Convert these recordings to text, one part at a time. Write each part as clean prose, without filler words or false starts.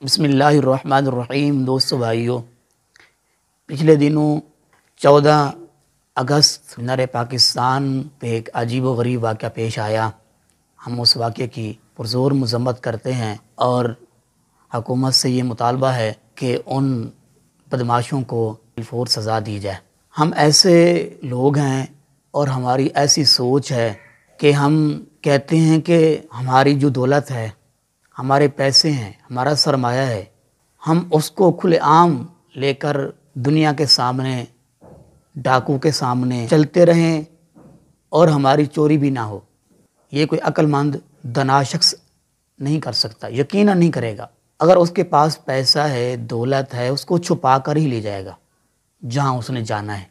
بسم اللہ الرحمن الرحیم۔ دوستو بھائیو، پچھلے دنوں 14 اگست نر پاکستان پہ ایک عجیب و غریب واقعہ پیش آیا۔ ہم اس واقعے کی پرزور مذمت کرتے ہیں اور حکومت سے یہ مطالبہ ہے کہ ان بدماشوں کو فوری سزا دی جائے۔ ہم ایسے لوگ ہیں اور ہماری ایسی سوچ ہے کہ ہم کہتے ہیں کہ ہماری جو دولت ہے، ہمارے پیسے ہیں، ہمارا سرمایہ ہے، ہم اس کو کھلے عام لے کر دنیا کے سامنے، ڈاکو کے سامنے چلتے رہیں اور ہماری چوری بھی نہ ہو۔ یہ کوئی عقل مند دانا شخص نہیں کر سکتا، یقیناً نہیں کرے گا۔ اگر اس کے پاس پیسہ ہے، دولت ہے، اس کو چھپا کر ہی لے جائے گا جہاں اس نے جانا ہے۔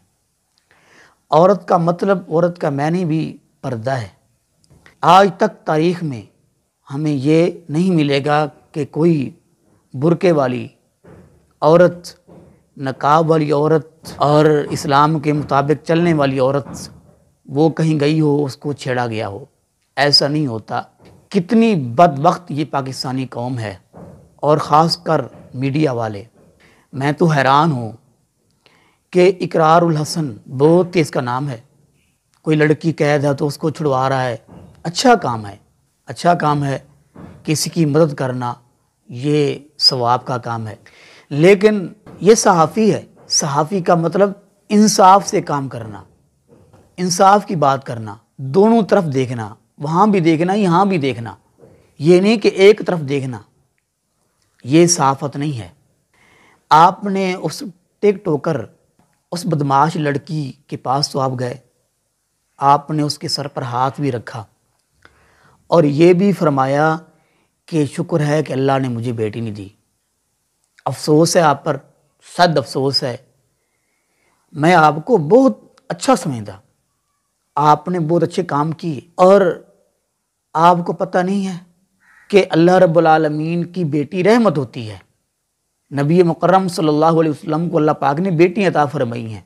عورت کا مطلب، عورت کا معنی بھی پردہ ہے۔ آج تک تاریخ میں ہمیں یہ نہیں ملے گا کہ کوئی برقعے والی عورت، نقاب والی عورت اور اسلام کے مطابق چلنے والی عورت وہ کہیں گئی ہو، اس کو چھیڑا گیا ہو۔ ایسا نہیں ہوتا۔ کتنی بدبخت یہ پاکستانی قوم ہے اور خاص کر میڈیا والے۔ میں تو حیران ہوں کہ اقرار الحسن، بہت ہی اس کا نام ہے، کوئی لڑکی قید ہے تو اس کو چھڑوا رہا ہے۔ اچھا کام ہے، اچھا کام ہے، کسی کی مدد کرنا یہ ثواب کا کام ہے، لیکن یہ صحافی ہے۔ صحافی کا مطلب انصاف سے کام کرنا، انصاف کی بات کرنا، دونوں طرف دیکھنا، وہاں بھی دیکھنا، یہاں بھی دیکھنا، یہ نہیں کہ ایک طرف دیکھنا۔ یہ صحافت نہیں ہے۔ آپ نے اس ٹک ٹوکر، اس بدماش لڑکی کے پاس تو آپ گئے، آپ نے اس کے سر پر ہاتھ بھی رکھا اور یہ بھی فرمایا کہ شکر ہے کہ اللہ نے مجھے بیٹی نہیں دی۔ افسوس ہے آپ پر، صد افسوس ہے۔ میں آپ کو بہت اچھا سمجھتا، آپ نے بہت اچھے کام کیے، اور آپ کو پتہ نہیں ہے کہ اللہ رب العالمین کی بیٹی رحمت ہوتی ہے۔ نبی مکرم صلی اللہ علیہ وسلم کو اللہ پاک نے بیٹی عطا فرمائی ہیں۔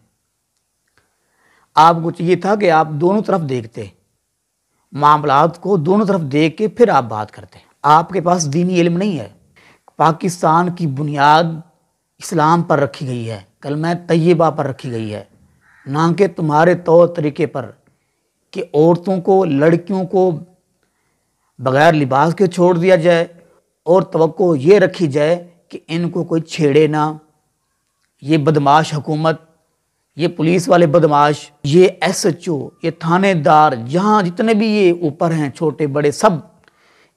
آپ کو چاہیے تھا کہ آپ دونوں طرف دیکھتے، معاملات کو دونوں طرف دیکھ کے پھر آپ بات کرتے۔ آپ کے پاس دینی علم نہیں ہے۔ پاکستان کی بنیاد اسلام پر رکھی گئی ہے، کلمہ طیبہ پر رکھی گئی ہے، نہ کہ تمہارے طور طریقے پر کہ عورتوں کو، لڑکیوں کو بغیر لباس کے چھوڑ دیا جائے اور توقع یہ رکھی جائے کہ ان کو کوئی چھیڑے نہ۔ یہ بدماش حکومت، یہ پولیس والے بدماش، یہ ایس ایچ او، یہ تھانے دار، جہاں جتنے بھی یہ اوپر ہیں، چھوٹے بڑے سب،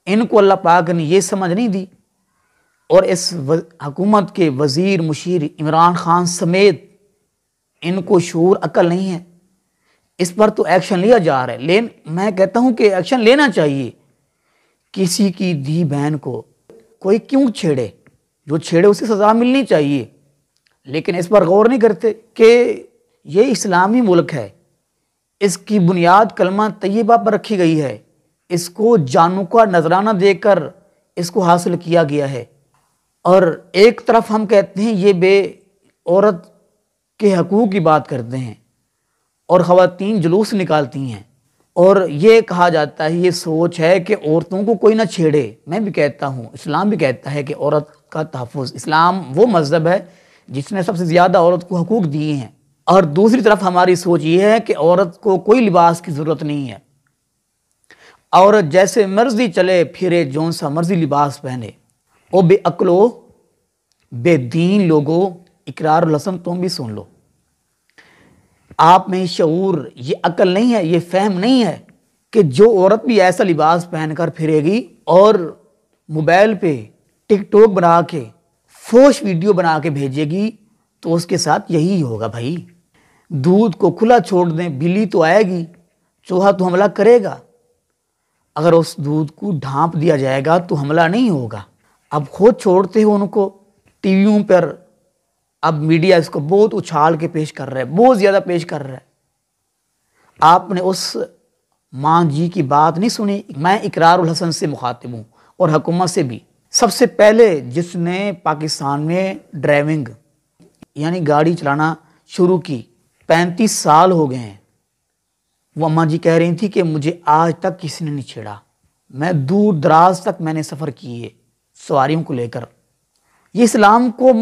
ان کو اللہ پاک نے یہ سمجھ نہیں دی، اور اس حکومت کے وزیر مشیر عمران خان سمیت ان کو شعور عقل نہیں ہے۔ اس پر تو ایکشن لیا جا رہا ہے، لیکن میں کہتا ہوں کہ ایکشن لینا چاہیے۔ کسی کی دی بہن کو کوئی کیوں چھیڑے؟ جو چھیڑے اسے سزا ملنی چاہیے، لیکن اس پر غور نہیں کرتے کہ یہ اسلامی ملک ہے، اس کی بنیاد کلمہ طیبہ پر رکھی گئی ہے، اس کو جانوں کا نذرانہ دے کر اس کو حاصل کیا گیا ہے، اور ایک طرف ہم کہتے ہیں یہ بے عورت کے حقوق کی بات کرتے ہیں اور خواتین جلوس نکالتی ہیں، اور یہ کہا جاتا ہے، یہ سوچ ہے کہ عورتوں کو کوئی نہ چھیڑے۔ میں بھی کہتا ہوں، اسلام بھی کہتا ہے کہ عورت کا تحفظ، اسلام وہ مذہب ہے جس نے سب سے زیادہ عورت کو حقوق دیے ہیں، اور دوسری طرف ہماری سوچ یہ ہے کہ عورت کو کوئی لباس کی ضرورت نہیں ہے، عورت جیسے مرضی چلے پھرے، جون سا مرضی لباس پہنے۔ او بے عقلو، بے دین لوگو، اقرار الحسن تم بھی سن لو۔ آپ میں شعور، یہ عقل نہیں ہے، یہ فہم نہیں ہے کہ جو عورت بھی ایسا لباس پہن کر پھرے گی اور موبائل پہ ٹک ٹوک بنا کے فوش ویڈیو بنا کے بھیجے گی تو اس کے ساتھ یہی ہوگا۔ بھائی، دودھ کو کھلا چھوڑ دیں، بلی تو آئے گی، چوہا تو حملہ کرے گا۔ اگر اس دودھ کو ڈھانپ دیا جائے گا تو حملہ نہیں ہوگا۔ اب خود چھوڑتے ہو ان کو ٹی ویوں پر، اب میڈیا اس کو بہت اچھال کے پیش کر رہا ہے، بہت زیادہ پیش کر رہا ہے۔ آپ نے اس ماں جی کی بات نہیں سنی۔ میں اقرار الحسن سے مخاطب ہوں اور حکومت سے بھی۔ سب سے پہلے جس نے پاکستان میں ڈرائیونگ یعنی گاڑی چلانا شروع کی، 35 سال ہو گئے ہیں، وہ اماں جی کہہ رہی تھی کہ مجھے آج تک کسی نے نہیں چھیڑا۔ میں دور دراز تک میں نے سفر کیے سواریوں کو لے کر، یہ اسلام کو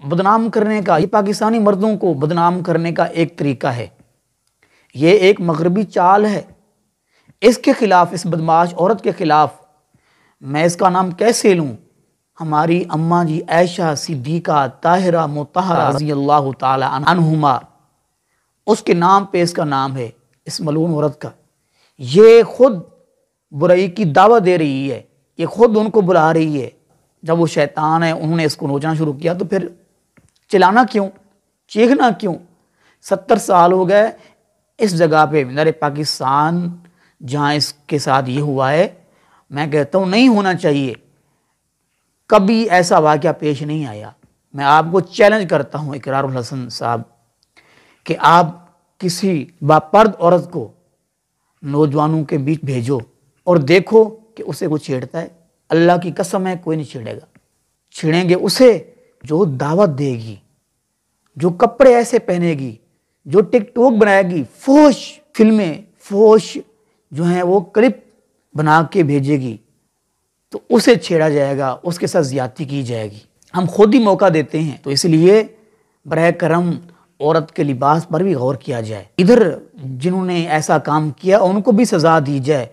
بدنام کرنے کا، یہ پاکستانی مردوں کو بدنام کرنے کا ایک طریقہ ہے، یہ ایک مغربی چال ہے۔ اس کے خلاف، اس بدمعاش عورت کے خلاف میں اس کا نام کیسے لوں؟ ہماری اماں جی عائشہ صدیقہ طاہرہ مطہرہ رضی اللہ تعالی عنہما، اس کے نام پہ اس کا نام ہے، اس ملعون عورت کا۔ یہ خود برائی کی دعوت دے رہی ہے، یہ خود ان کو بلا رہی ہے۔ جب وہ شیطان ہے، انہوں نے اس کو نوچنا شروع کیا تو پھر چلانا کیوں، چیخنا کیوں؟ 70 سال ہو گئے اس جگہ پہ میرے پاکستان جہاں اس کے ساتھ یہ ہوا ہے، میں کہتا ہوں نہیں ہونا چاہیے، کبھی ایسا واقعہ پیش نہیں آیا۔ میں آپ کو چیلنج کرتا ہوں اقرار الحسن صاحب کہ آپ کسی باپرد عورت کو نوجوانوں کے بیچ بھیجو اور دیکھو کہ اسے کوئی چھیڑتا ہے، اللہ کی قسم ہے کوئی نہیں چھیڑے گا۔ چھیڑیں گے اسے جو دعوت دے گی، جو کپڑے ایسے پہنے گی، جو ٹک ٹوک بنائے گی، فوش فلمیں، فوش جو ہیں وہ کلپ بنا کے بھیجے گی، تو اسے چھیڑا جائے گا، اس کے ساتھ زیادتی کی جائے گی۔ ہم خود ہی موقع دیتے ہیں، تو اس لیے براہ کرم عورت کے لباس پر بھی غور کیا جائے، ادھر جنہوں نے ایسا کام کیا ان کو بھی سزا دی جائے،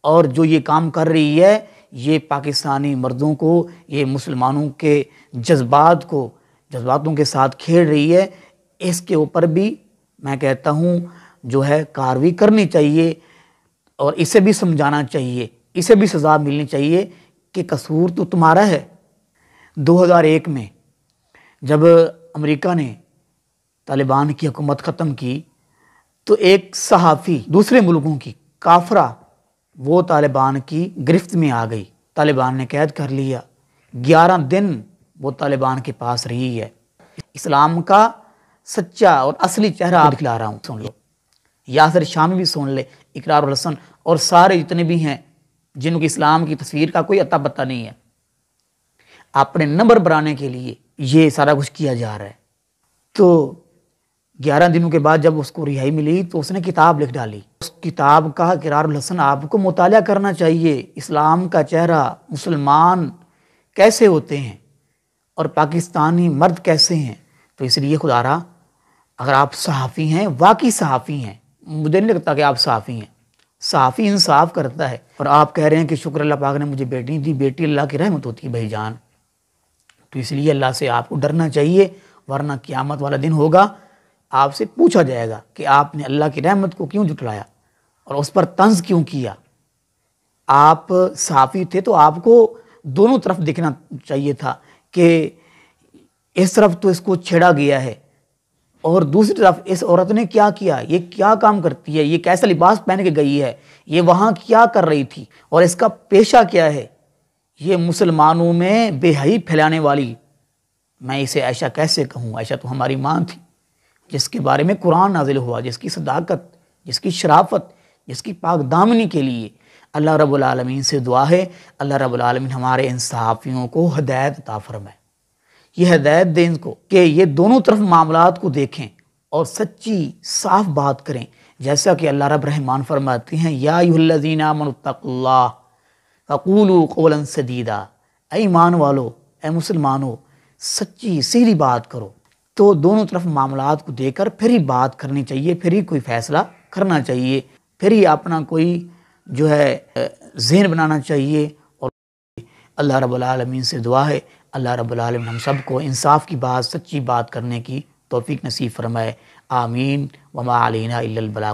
اور جو یہ کام کر رہی ہے یہ پاکستانی مردوں کو، یہ مسلمانوں کے جذباتوں کے ساتھ کھیل رہی ہے، اس کے اوپر بھی میں کہتا ہوں جو ہے کارروائی کرنی چاہیے، اور اسے بھی سمجھانا چاہیے، اسے بھی سزا ملنی چاہیے کہ قصور تو تمہارا ہے۔ 2001 میں جب امریکہ نے طالبان کی حکومت ختم کی تو ایک صحافی دوسرے ملکوں کی کافرہ وہ طالبان کی گرفت میں آ گئی، طالبان نے قید کر لیا، 11 دن وہ طالبان کے پاس رہی ہے۔ اسلام کا سچا اور اصلی چہرہ آپ دکھلا رہا ہوں، سن لو، یاسر شامی بھی سن لے، اقرار الحسن اور سارے جتنے بھی ہیں جن کی اسلام کی تصویر کا کوئی اتا پتہ نہیں ہے، اپنے نمبر بنانے کے لیے یہ سارا کچھ کیا جا رہا ہے۔ تو 11 دنوں کے بعد جب اس کو رہائی ملی تو اس نے کتاب لکھ ڈالی، اس کتاب کا اقرار الحسن آپ کو مطالعہ کرنا چاہیے، اسلام کا چہرہ، مسلمان کیسے ہوتے ہیں اور پاکستانی مرد کیسے ہیں۔ تو اس لیے خدا را اگر آپ صحافی ہیں، واقعی صحافی ہیں، مجھے نہیں لگتا کہ آپ صحافی ہیں، صحافی انصاف کرتا ہے، اور آپ کہہ رہے ہیں کہ شکر اللہ پاک نے مجھے بیٹی دی، بیٹی اللہ کی رحمت ہوتی ہے بھائی جان، تو اس لیے اللہ سے آپ کو ڈرنا چاہیے، ورنہ قیامت والا دن ہوگا، آپ سے پوچھا جائے گا کہ آپ نے اللہ کی رحمت کو کیوں جھٹلایا اور اس پر طنز کیوں کیا۔ آپ صحافی تھے تو آپ کو دونوں طرف دیکھنا چاہیے تھا کہ اس طرف تو اس کو چھیڑا گیا ہے اور دوسری طرف اس عورت نے کیا کیا، یہ کیا کام کرتی ہے، یہ کیسا لباس پہن کے گئی ہے، یہ وہاں کیا کر رہی تھی اور اس کا پیشہ کیا ہے، یہ مسلمانوں میں بے حیائی پھیلانے والی، میں اسے عائشہ کیسے کہوں، عائشہ تو ہماری ماں تھی جس کے بارے میں قرآن نازل ہوا، جس کی صداقت، جس کی شرافت، جس کی پاک دامنی کے لیے اللہ رب العالمین سے دعا ہے، اللہ رب العالمین ہمارے ان صحافیوں کو ہدایت عطا فرمائے، یہ ہدایت دیں ان کو کہ یہ دونوں طرف معاملات کو دیکھیں اور سچی صاف بات کریں، جیسا کہ اللہ رب رحمان فرماتے ہیں یا ایھا الذین آمنوا اتقوا اللہ وقولوا قولا سدیدا، اے ایمان والو، اے مسلمانو، سچی سیدھی بات کرو۔ تو دونوں طرف معاملات کو دیکھ کر پھر ہی بات کرنی چاہیے، پھر ہی کوئی فیصلہ کرنا چاہیے، پھر ہی اپنا کوئی جو ہے ذہن بنانا چاہیے، اور اللہ رب العالمین سے دعا ہے اللہ رب العالمین ہم سب کو انصاف کی بات، سچی بات کرنے کی توفیق نصیب فرمائے، آمین، وما علینا الا البلاغ۔